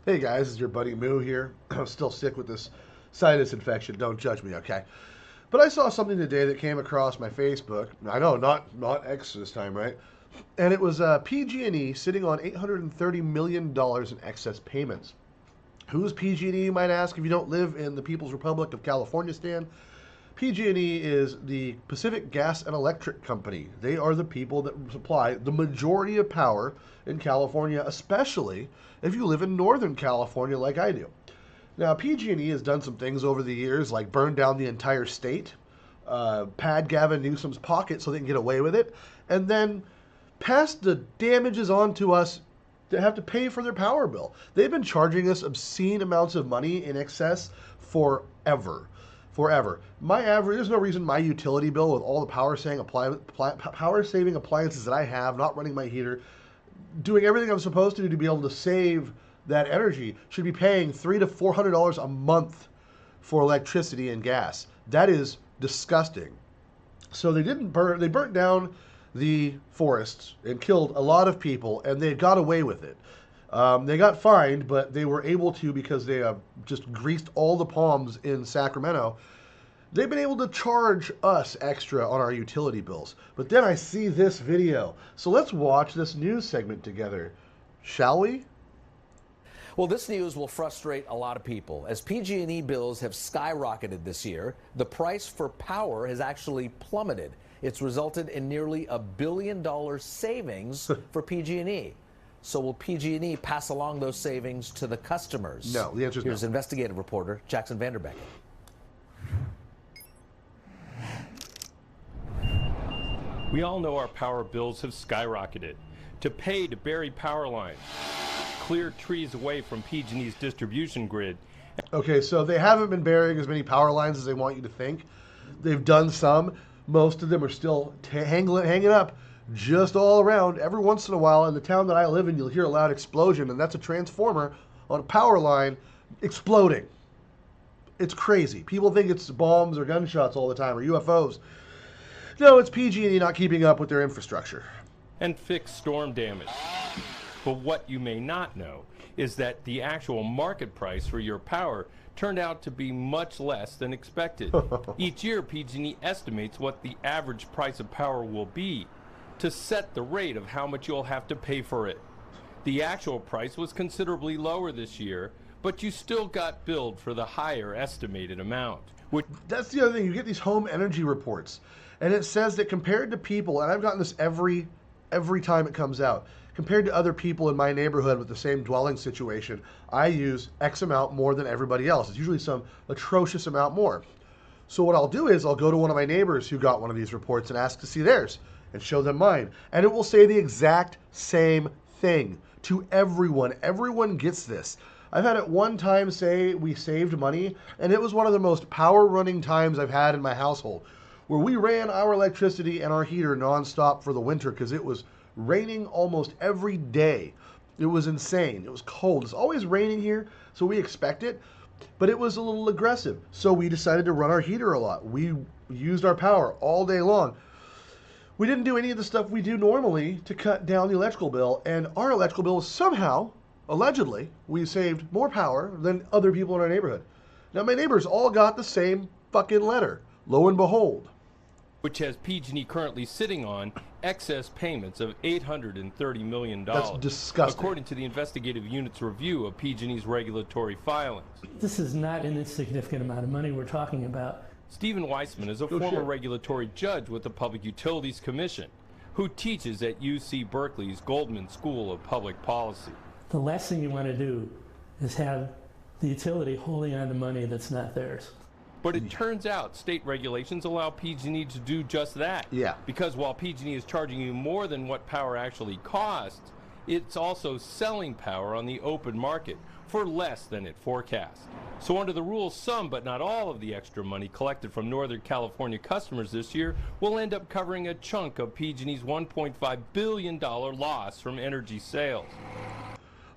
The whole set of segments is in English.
Hey guys, this is your buddy Moo here. I'm still sick with this sinus infection. Don't judge me, okay? But I saw something today that came across my Facebook. I know, not X this time, right? And it was PG&E sitting on $830 million in excess payments. Who's PG&E, you might ask, if you don't live in the People's Republic of California, Stan? PG&E is the Pacific Gas and Electric Company. They are the people that supply the majority of power in California, especially if you live in Northern California like I do. Now, PG&E has done some things over the years, like burn down the entire state, pad Gavin Newsom's pocket so they can get away with it, and then pass the damages on to us that have to pay for their power bill. They've been charging us obscene amounts of money in excess forever. There's no reason my utility bill with all the power saving appliances that I have, not running my heater, doing everything I'm supposed to do to be able to save that energy, should be paying $300 to $400 a month for electricity and gas. That is disgusting. So they burnt down the forests and killed a lot of people, and they got away with it. They got fined, but they were able to because they just greased all the palms in Sacramento. They've been able to charge us extra on our utility bills. But then I see this video. So let's watch this news segment together, shall we? Well, this news will frustrate a lot of people. As PG&E bills have skyrocketed this year, the price for power has actually plummeted. It's resulted in nearly $1 billion savings for PG&E. So will PG&E pass along those savings to the customers? No, the answer is no. Here's investigative reporter Jackson Vanderbeck. We all know our power bills have skyrocketed. To pay to bury power lines, clear trees away from PG&E's distribution grid. Okay, so they haven't been burying as many power lines as they want you to think. They've done some. Most of them are still hanging up just all around. Every once in a while in the town that I live in, you'll hear a loud explosion, and that's a transformer on a power line exploding. It's crazy. People think it's bombs or gunshots all the time or UFOs. No, it's PG&E not keeping up with their infrastructure. And fix storm damage. But what you may not know is that the actual market price for your power turned out to be much less than expected. Each year, PG&E estimates what the average price of power will be to set the rate of how much you'll have to pay for it. The actual price was considerably lower this year, but you still got billed for the higher estimated amount. That's the other thing. You get these home energy reports, and it says that compared to people, and I've gotten this every time it comes out, compared to other people in my neighborhood with the same dwelling situation, I use X amount more than everybody else. It's usually some atrocious amount more. So what I'll do is I'll go to one of my neighbors who got one of these reports and ask to see theirs and show them mine. And it will say the exact same thing to everyone. Everyone gets this. I've had it one time say we saved money, and it was one of the most power running times I've had in my household, where we ran our electricity and our heater nonstop for the winter because it was raining almost every day. It was insane. It was cold. It's always raining here, so we expect it, but it was a little aggressive. So we decided to run our heater a lot. We used our power all day long. We didn't do any of the stuff we do normally to cut down the electrical bill, and our electrical bill was somehow, allegedly, we saved more power than other people in our neighborhood. Now, my neighbors all got the same fucking letter, lo and behold. Which has PG&E currently sitting on excess payments of $830 million. That's disgusting. According to the investigative unit's review of PG&E's regulatory filings. This is not an insignificant amount of money we're talking about. Stephen Weissman is a former regulatory judge with the Public Utilities Commission who teaches at UC Berkeley's Goldman School of Public Policy. The last thing you want to do is have the utility holding on to money that's not theirs. But it turns out state regulations allow PG&E to do just that. Yeah. Because while PG&E is charging you more than what power actually costs, it's also selling power on the open market for less than it forecasts. So under the rules, some but not all of the extra money collected from Northern California customers this year will end up covering a chunk of PG&E's $1.5 billion loss from energy sales.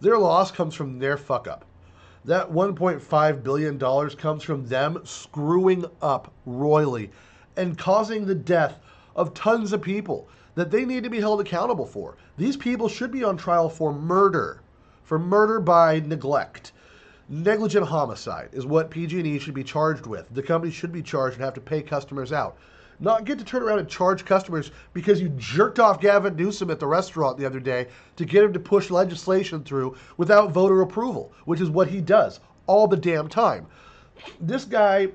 Their loss comes from their fuck up. That $1.5 billion comes from them screwing up royally and causing the death of tons of people that they need to be held accountable for. These people should be on trial for murder for murder by neglect. Negligent homicide is what PG&E should be charged with. The company should be charged and have to pay customers out. Not get to turn around and charge customers because you jerked off Gavin Newsom at the restaurant the other day to get him to push legislation through without voter approval, which is what he does all the damn time. This guy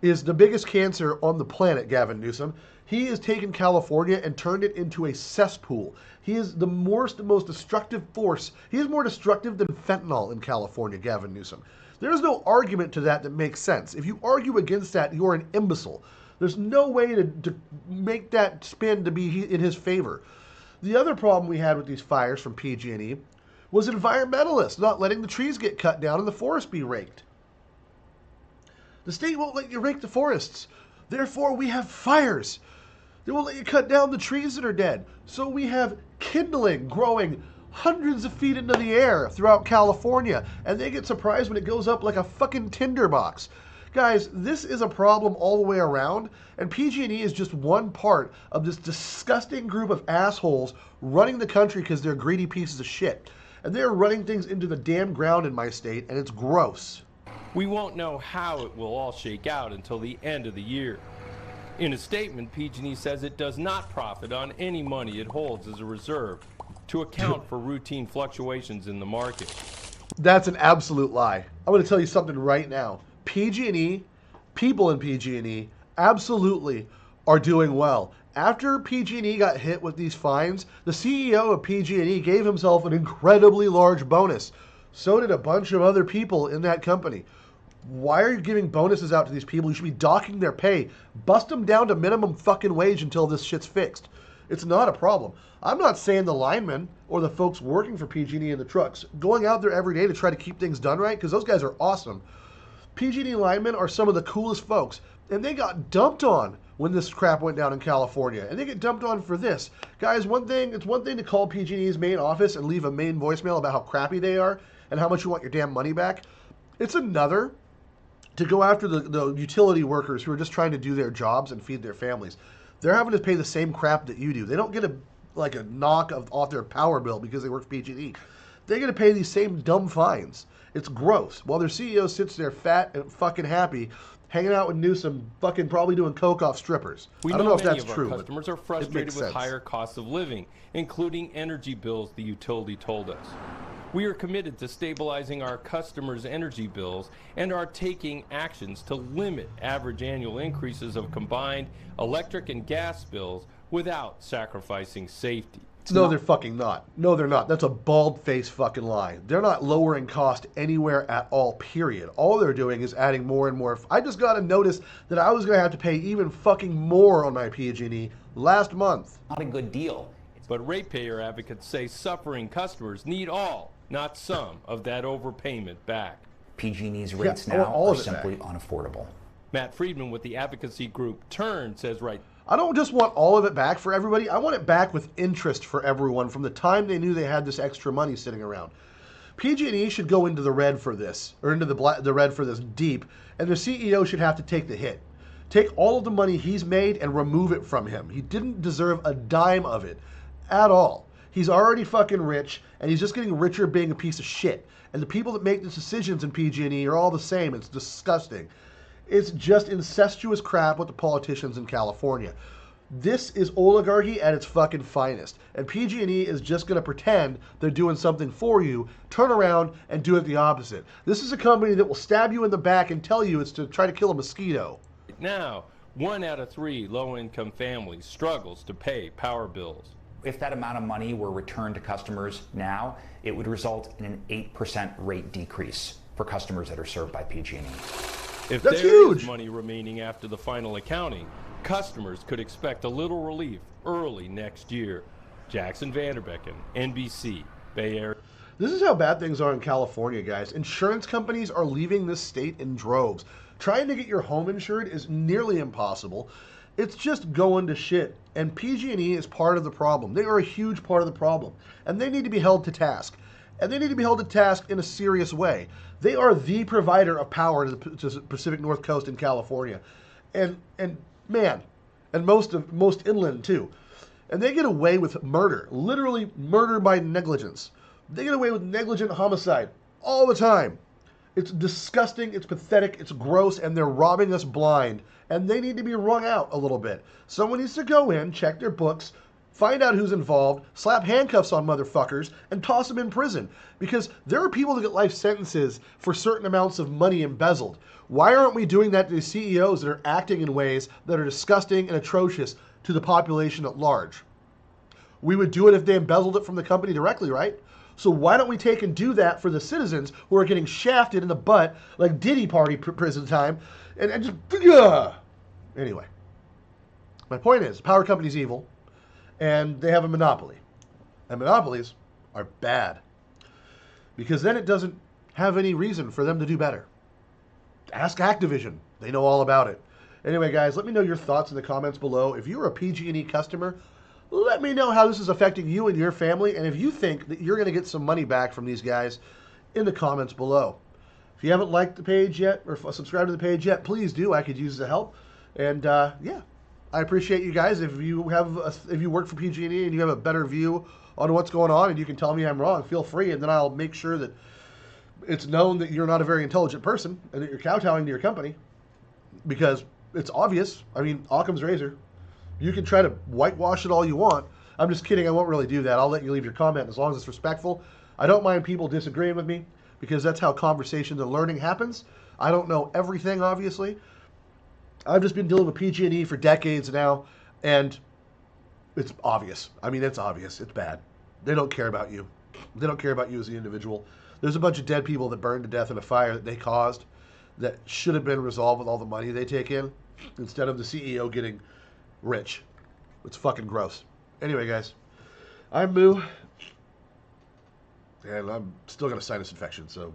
is the biggest cancer on the planet, Gavin Newsom. He has taken California and turned it into a cesspool. He is the most destructive force. He is more destructive than fentanyl in California, Gavin Newsom. There is no argument to that makes sense. If you argue against that, you're an imbecile. There's no way to make that spin to be in his favor. The other problem we had with these fires from PG&E was environmentalists not letting the trees get cut down and the forest be raked. The state won't let you rake the forests. Therefore, we have fires. They won't let you cut down the trees that are dead. So we have kindling growing hundreds of feet into the air throughout California, and they get surprised when it goes up like a fucking tinderbox. Guys, this is a problem all the way around, and PG&E is just one part of this disgusting group of assholes running the country because they're greedy pieces of shit. And they're running things into the damn ground in my state, and it's gross. We won't know how it will all shake out until the end of the year. In a statement, PG&E says it does not profit on any money it holds as a reserve to account for routine fluctuations in the market. That's an absolute lie. I'm going to tell you something right now. PG&E, people in PG&E, absolutely are doing well. After PG&E got hit with these fines, the CEO of PG&E gave himself an incredibly large bonus. So did a bunch of other people in that company. Why are you giving bonuses out to these people? You should be docking their pay. Bust them down to minimum fucking wage until this shit's fixed. It's not a problem. I'm not saying the linemen or the folks working for PG&E in the trucks going out there every day to try to keep things done right, because those guys are awesome. PG&E linemen are some of the coolest folks, and they got dumped on when this crap went down in California, and they get dumped on for this. Guys, it's one thing to call PG&E's main office and leave a main voicemail about how crappy they are and how much you want your damn money back. It's another to go after the utility workers who are just trying to do their jobs and feed their families. They're having to pay the same crap that you do. They don't get a knock off their power bill because they work for PG&E. They get to pay these same dumb fines. It's gross. While their CEO sits there fat and fucking happy, hanging out with Newsom, fucking probably doing coke off strippers. We I don't know if many that's of true. Our customers are frustrated with higher costs of living, including energy bills, the utility told us. We are committed to stabilizing our customers' energy bills and are taking actions to limit average annual increases of combined electric and gas bills without sacrificing safety. No, they're fucking not. No, they're not. That's a bald-faced fucking lie. They're not lowering cost anywhere at all, period. All they're doing is adding more and more. I just got a notice that I was going to have to pay even fucking more on my PG&E last month. Not a good deal. But ratepayer advocates say suffering customers need all, not some, of that overpayment back. PG&E's rates I want now all are of it simply unaffordable. Matt Friedman with the advocacy group Turn says I don't just want all of it back for everybody. I want it back with interest for everyone from the time they knew they had this extra money sitting around. PG&E should go into the red for this, or into the red for this deep, and the CEO should have to take the hit. Take all of the money he's made and remove it from him. He didn't deserve a dime of it at all. He's already fucking rich, and he's just getting richer being a piece of shit. And the people that make the decisions in PG&E are all the same. It's disgusting. It's just incestuous crap with the politicians in California. This is oligarchy at its fucking finest. And PG&E is just going to pretend they're doing something for you, turn around and do it the opposite. This is a company that will stab you in the back and tell you it's to try to kill a mosquito. now 1 out of 3 low-income families struggles to pay power bills. If that amount of money were returned to customers now, it would result in an 8% rate decrease for customers that are served by PG&E. If That's there huge. is money remaining after the final accounting, customers could expect a little relief early next year. Jackson Vanderbecken, NBC, Bay Area. This is how bad things are in California, guys. Insurance companies are leaving this state in droves. Trying to get your home insured is nearly impossible. It's just going to shit. And PG&E is part of the problem. They are a huge part of the problem. And they need to be held to task. And they need to be held to task in a serious way. They are the provider of power to the Pacific North Coast in California. And most inland too. And they get away with murder, literally murder by negligence. They get away with negligent homicide all the time. It's disgusting, it's pathetic, it's gross, and they're robbing us blind. And they need to be wrung out a little bit. Someone needs to go in, check their books, find out who's involved, slap handcuffs on motherfuckers, and toss them in prison. Because there are people that get life sentences for certain amounts of money embezzled. Why aren't we doing that to the CEOs that are acting in ways that are disgusting and atrocious to the population at large? We would do it if they embezzled it from the company directly, right? So why don't we take and do that for the citizens who are getting shafted in the butt like Diddy Party prison time and just, anyway. My point is, power company's evil and they have a monopoly. And monopolies are bad because then it doesn't have any reason for them to do better. Ask Activision. They know all about it. Anyway, guys, let me know your thoughts in the comments below. If you're a PG&E customer, let me know how this is affecting you and your family, and if you think that you're going to get some money back from these guys in the comments below. If you haven't liked the page yet or subscribed to the page yet, please do. I could use the help. And yeah, I appreciate you guys. If you work for PG&E and you have a better view on what's going on and you can tell me I'm wrong, feel free, and then I'll make sure that it's known that you're not a very intelligent person and that you're kowtowing to your company because it's obvious. I mean, Occam's razor. You can try to whitewash it all you want. I'm just kidding. I won't really do that. I'll let you leave your comment as long as it's respectful. I don't mind people disagreeing with me because that's how conversation and learning happens. I don't know everything, obviously. I've just been dealing with PG&E for decades now, and it's obvious. I mean, it's obvious. It's bad. They don't care about you. They don't care about you as an individual. There's a bunch of dead people that burned to death in a fire that they caused that should have been resolved with all the money they take in instead of the CEO getting rich. It's fucking gross. Anyway, guys, I'm Moo, and I'm still got a sinus infection, so